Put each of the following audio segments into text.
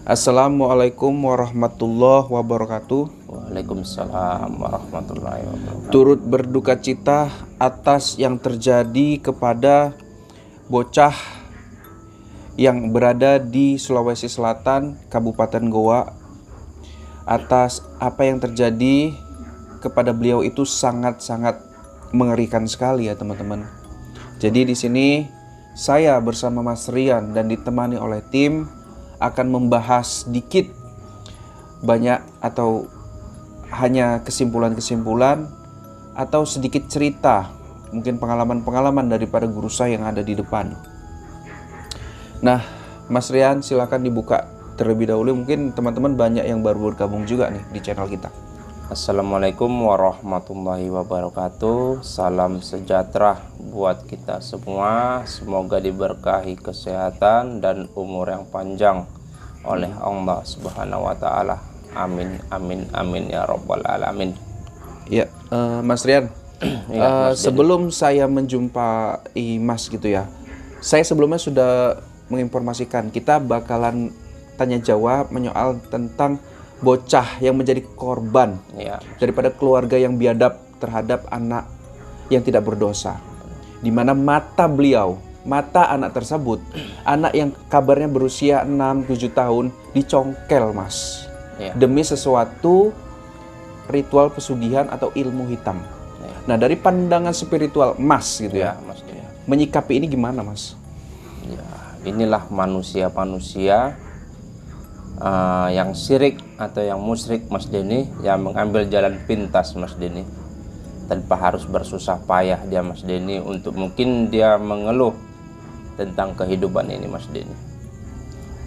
Assalamualaikum warahmatullahi wabarakatuh. Waalaikumsalam warahmatullahi wabarakatuh. Turut berduka cita atas yang terjadi kepada bocah yang berada di Sulawesi Selatan, Kabupaten Goa. Atas apa yang terjadi kepada beliau itu sangat-sangat mengerikan sekali ya teman-teman. Jadi di sini saya bersama Mas Rian dan ditemani oleh tim akan membahas sedikit banyak atau hanya kesimpulan-kesimpulan atau sedikit cerita, mungkin pengalaman-pengalaman daripada guru saya yang ada di depan. Nah, Mas Rian silakan dibuka terlebih dahulu, mungkin teman-teman banyak yang baru bergabung juga nih di channel kita. Assalamualaikum warahmatullahi wabarakatuh. Salam sejahtera buat kita semua. Semoga diberkahi kesehatan dan umur yang panjang oleh Allah Subhanahu wa taala. Amin amin amin ya rabbal alamin. Ya, Mas Rian, Ya, Mas sebelum saya menjumpai Mas gitu ya, saya sebelumnya sudah menginformasikan kita bakalan tanya jawab menyoal tentang bocah yang menjadi korban ya, daripada keluarga yang biadab terhadap anak yang tidak berdosa, di mana mata anak tersebut, anak yang kabarnya berusia 6-7 tahun dicongkel Mas, ya. demi sesuatu ritual pesugihan atau ilmu hitam. Ya. Nah, dari pandangan spiritual Mas gitu ya, Mas Denny. menyikapi ini gimana Mas? Ya, inilah manusia-manusia yang syirik atau yang musyrik Mas Denny, yang mengambil jalan pintas Mas Denny, tanpa harus bersusah payah dia Mas Denny untuk mungkin dia mengeluh tentang kehidupan ini Mas Denny.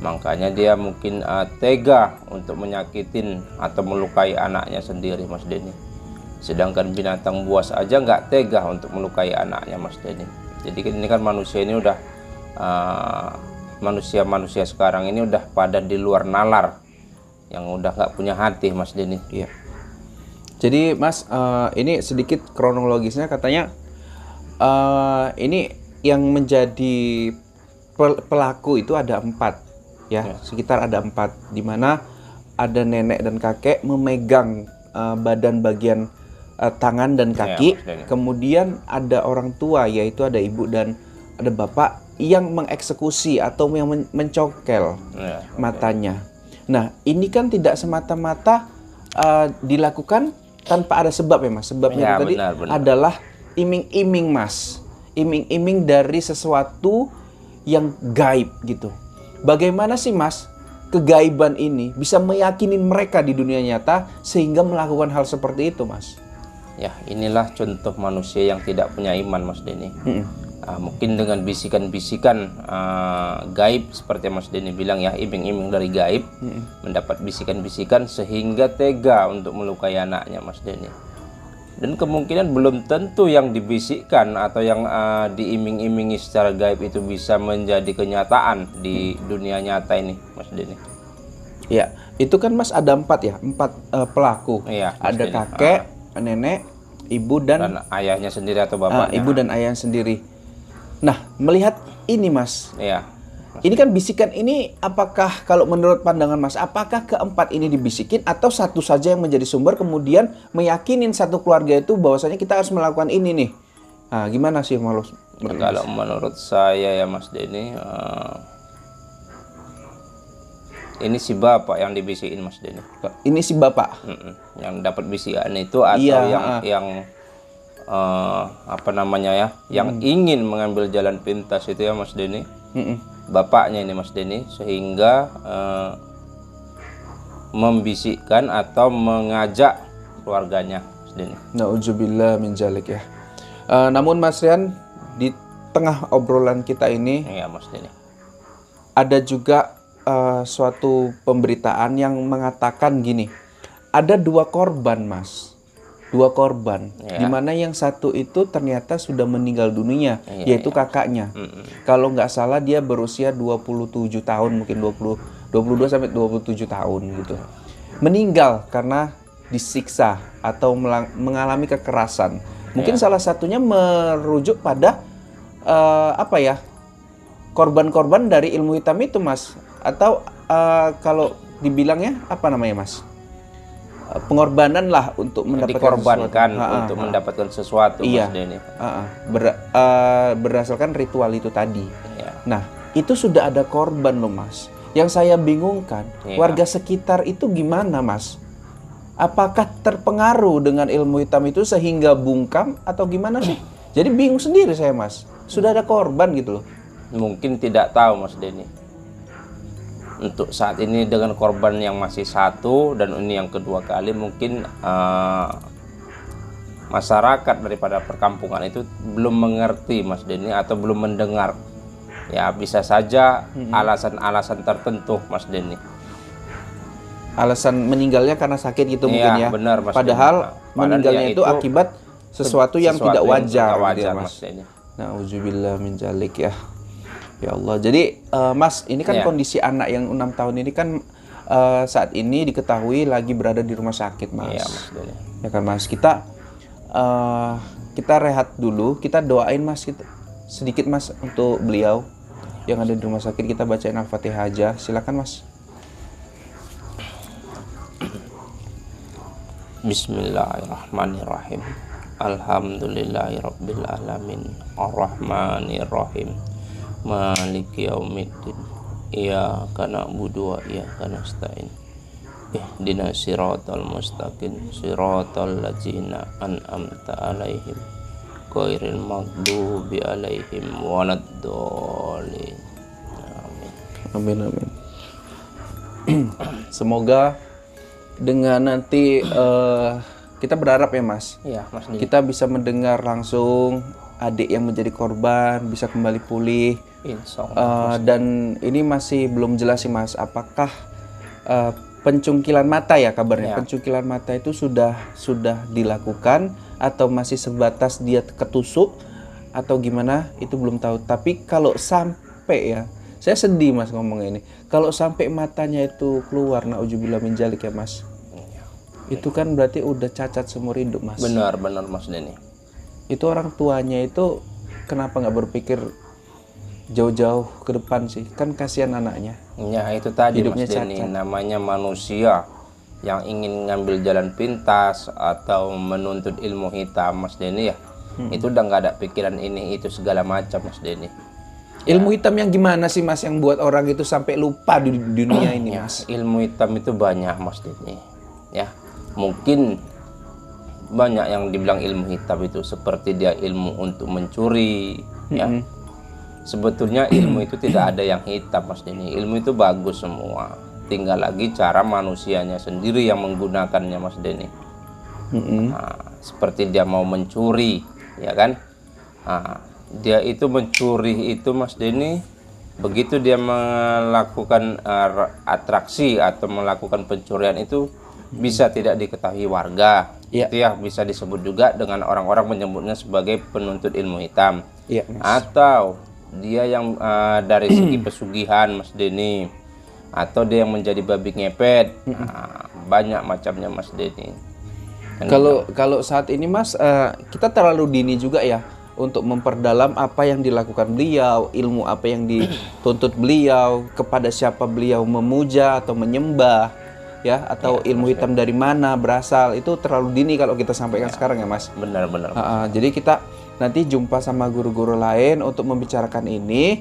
Makanya dia mungkin tega untuk menyakitin atau melukai anaknya sendiri Mas Denny. Sedangkan binatang buas aja nggak tega untuk melukai anaknya Mas Denny. Jadi ini kan manusia ini udah manusia-manusia sekarang ini udah pada di luar nalar, yang udah nggak punya hati Mas Denny. Iya. Jadi Mas, ini sedikit kronologisnya katanya ini yang menjadi pelaku itu ada 4 ya, sekitar ada 4, di mana ada nenek dan kakek memegang badan bagian tangan dan kaki, kemudian ada orang tua yaitu ada ibu dan ada bapak yang mengeksekusi atau yang mencongkel matanya. Nah, ini kan tidak semata-mata dilakukan tanpa ada sebab ya Mas. Sebabnya tadi adalah iming-iming Mas. Iming-iming dari sesuatu yang gaib gitu. Bagaimana sih Mas kegaiban ini bisa meyakini mereka di dunia nyata sehingga melakukan hal seperti itu Mas? Ya, inilah contoh manusia yang tidak punya iman Mas Denny. Mungkin dengan bisikan-bisikan gaib seperti Mas Denny bilang ya, iming-iming dari gaib, mendapat bisikan-bisikan sehingga tega untuk melukai anaknya Mas Denny. Dan kemungkinan belum tentu yang dibisikkan atau yang diiming-imingi secara gaib itu bisa menjadi kenyataan di dunia nyata ini Mas Denny. Ya, itu kan Mas ada 4 ya, 4 pelaku. Iya, ada kakek, nenek, ibu dan ayahnya sendiri atau bapaknya. Ibu dan ayah sendiri. Nah, melihat ini Mas, Iya. ini kan bisikan ini, apakah kalau menurut pandangan Mas, apakah keempat ini dibisikin atau satu saja yang menjadi sumber kemudian meyakinin satu keluarga itu bahwasanya kita harus melakukan ini nih? Nah, gimana sih Mas? Kalau menurut saya ya Mas Denny, ini si bapak yang dibisikin Mas Denny. Ini si bapak yang dapat bisikan itu atau yang apa namanya ya, yang ingin mengambil jalan pintas itu ya Mas Denny. Bapaknya ini Mas Denny, sehingga membisikkan atau mengajak keluarganya Mas Denny. Nauzubillah min dzalik ya. Namun Mas Rian, di tengah obrolan kita ini Mas Denny, ada juga suatu pemberitaan yang mengatakan gini, ada 2 korban Mas, 2 korban, di mana yang satu itu ternyata sudah meninggal dunia, yaitu kakaknya. Kalau nggak salah dia berusia 27 tahun, mungkin 22 sampai 27 tahun gitu. Meninggal karena disiksa atau mengalami kekerasan. Mungkin salah satunya merujuk pada korban-korban dari ilmu hitam itu Mas, atau kalau dibilangnya apa namanya Mas? Pengorbanan lah untuk mendapatkan dikorbankan sesuatu. untuk mendapatkan sesuatu, Iya. Mas Denny. Berdasarkan ritual itu tadi. Iya. Nah, itu sudah ada korban loh Mas. Yang saya bingungkan, Iya. warga sekitar itu gimana Mas? Apakah terpengaruh dengan ilmu hitam itu sehingga bungkam atau gimana sih? Jadi bingung sendiri saya Mas. Sudah ada korban gitu loh. Mungkin tidak tahu, Mas Denny. Untuk saat ini dengan korban yang masih satu dan ini yang kedua kali, mungkin masyarakat daripada perkampungan itu belum mengerti, Mas Denny, atau belum mendengar. Ya bisa saja alasan-alasan tertentu, Mas Denny. Alasan meninggalnya karena sakit gitu mungkin Iya, ya. benar, Mas Padahal Denny. meninggalnya ya itu akibat sesuatu yang tidak wajar, gitu ya, Mas Mas. Denny. Nauzubillah min dzalik ya. Ya Allah. Jadi Mas, ini kan Iya. kondisi anak yang 6 tahun ini kan saat ini diketahui lagi berada di rumah sakit, Mas. Iya, Mas Denny. Ya kan, Mas. Kita rehat dulu, kita doain Mas sedikit Mas untuk beliau yang ada di rumah sakit. Kita bacain Al-Fatihah aja. Silakan Mas. Bismillahirrahmanirrahim. Alhamdulillahirabbil alamin. Arrahmanirrahim. Maliki yaumiddin. Iyyaka na'budu wa iyyaka nasta'in. Ihdinas siratal mustaqim. Siratal ladzina an'amta 'alaihim. Ghairil maghdubi 'alaihim waladdallin. Amin. Amin, amin. Semoga dengan nanti kita berharap ya Mas, Iya, Mas Denny. kita bisa mendengar langsung adik yang menjadi korban bisa kembali pulih. Insyaallah. Dan ini masih belum jelas sih Mas, apakah pencungkilan mata ya kabarnya? Ya. Pencungkilan mata itu sudah dilakukan atau masih sebatas dia ketusuk atau gimana? Itu belum tahu. Tapi kalau sampai ya, saya sedih Mas ngomongnya ini. Kalau sampai matanya itu keluar, nauzubillah min dzalik ya Mas. Itu kan berarti udah cacat seumur hidup Mas. Benar Mas Denny. Itu orang tuanya itu kenapa nggak berpikir jauh-jauh ke depan sih? Kan kasihan anaknya. Ya itu tadi Hidupnya Mas Denny, cacat. namanya manusia yang ingin ngambil jalan pintas atau menuntut ilmu hitam, Mas Denny ya. Itu udah nggak ada pikiran ini itu segala macam, Mas Denny. Ilmu hitam yang gimana sih Mas yang buat orang itu sampai lupa di dunia ini Mas? Ilmu hitam itu banyak, Mas Denny. Ya, mungkin banyak yang dibilang ilmu hitam itu seperti dia ilmu untuk mencuri, ya. Sebetulnya ilmu itu tidak ada yang hitam, Mas Denny. Ilmu itu bagus semua. Tinggal lagi cara manusianya sendiri yang menggunakannya, Mas Denny. Nah, seperti dia mau mencuri, ya kan? Nah, dia itu mencuri itu, Mas Denny, begitu dia melakukan atraksi atau melakukan pencurian itu bisa tidak diketahui warga. Iya. Itu ya bisa disebut juga dengan orang-orang menyebutnya sebagai penuntut ilmu hitam. Iya Mas. Atau dia yang dari segi pesugihan, Mas Denny, atau dia yang menjadi babi ngepet. Nah, banyak macamnya, Mas Denny. Kalau saat ini Mas, kita terlalu dini juga ya untuk memperdalam apa yang dilakukan beliau, ilmu apa yang dituntut beliau, kepada siapa beliau memuja atau menyembah, ya, atau ilmu hitam dari mana berasal. Itu terlalu dini kalau kita sampaikan sekarang ya Mas. Benar-benar. Jadi kita nanti jumpa sama guru-guru lain untuk membicarakan ini.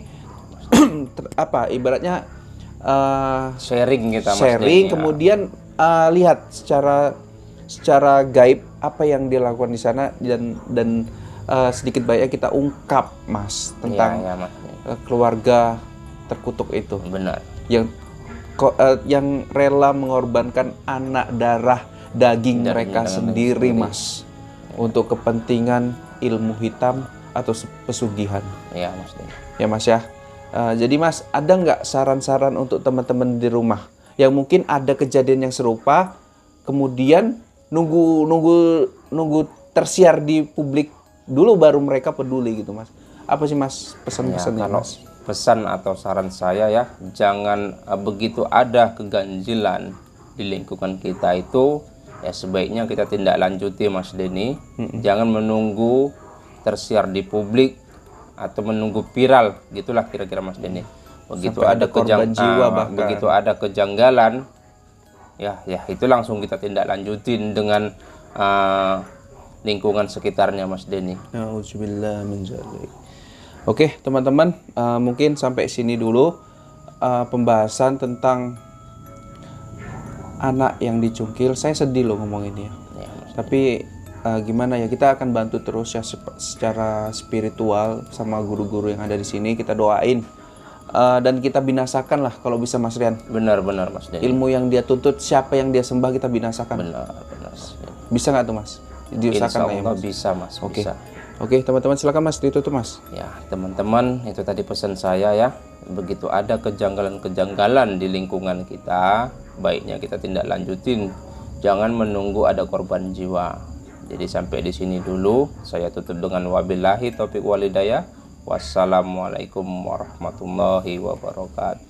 Ibaratnya Sharing kita, Mas sharing, Denny, ya. kemudian lihat secara gaib apa yang dilakukan di sana dan sedikit banyak kita ungkap Mas tentang Iya, Mas. keluarga terkutuk itu Benar. yang rela mengorbankan anak darah daging mereka sendiri Mas untuk kepentingan ilmu hitam atau pesugihan. Iya, Mas Denny. Ya Mas ya. Jadi Mas, ada nggak saran-saran untuk teman-teman di rumah yang mungkin ada kejadian yang serupa, kemudian nunggu tersiar di publik dulu baru mereka peduli gitu Mas? Apa sih Mas pesan-pesannya Kalau Mas? pesan atau saran saya ya, jangan begitu ada keganjilan di lingkungan kita itu, ya sebaiknya kita tindak lanjuti, Mas Denny. Jangan menunggu tersiar di publik atau menunggu viral, gitulah kira-kira Mas Denny. Begitu Sampai ada korban jiwa bahkan. begitu ada kejanggalan, ya itu langsung kita tindak lanjutin dengan lingkungan sekitarnya, Mas Denny. Nauzubillah min dzalik. Oke, teman-teman, mungkin sampai sini dulu pembahasan tentang anak yang dicungkil. Saya sedih loh ngomonginnya. Ya, Mas. Tapi gimana ya, kita akan bantu terus ya secara spiritual sama guru-guru yang ada di sini. Kita doain dan kita binasakan lah kalau bisa, Mas Rian. Benar-benar, Mas Denny. Ilmu yang dia tuntut, siapa yang dia sembah, kita binasakan. Benar-benar. Bisa nggak tuh, Mas? Diusahakan lah ya, Insya Allah Mas. bisa, Mas. Oke. Bisa. Oke, teman-teman, silakan Mas ditutup, Mas. Ya, teman-teman, itu tadi pesan saya ya. Begitu ada kejanggalan-kejanggalan di lingkungan kita, baiknya kita tindak lanjutin. Jangan menunggu ada korban jiwa. Jadi sampai di sini dulu. Saya tutup dengan wabillahi taufiq walhidayah. Wassalamualaikum warahmatullahi wabarakatuh.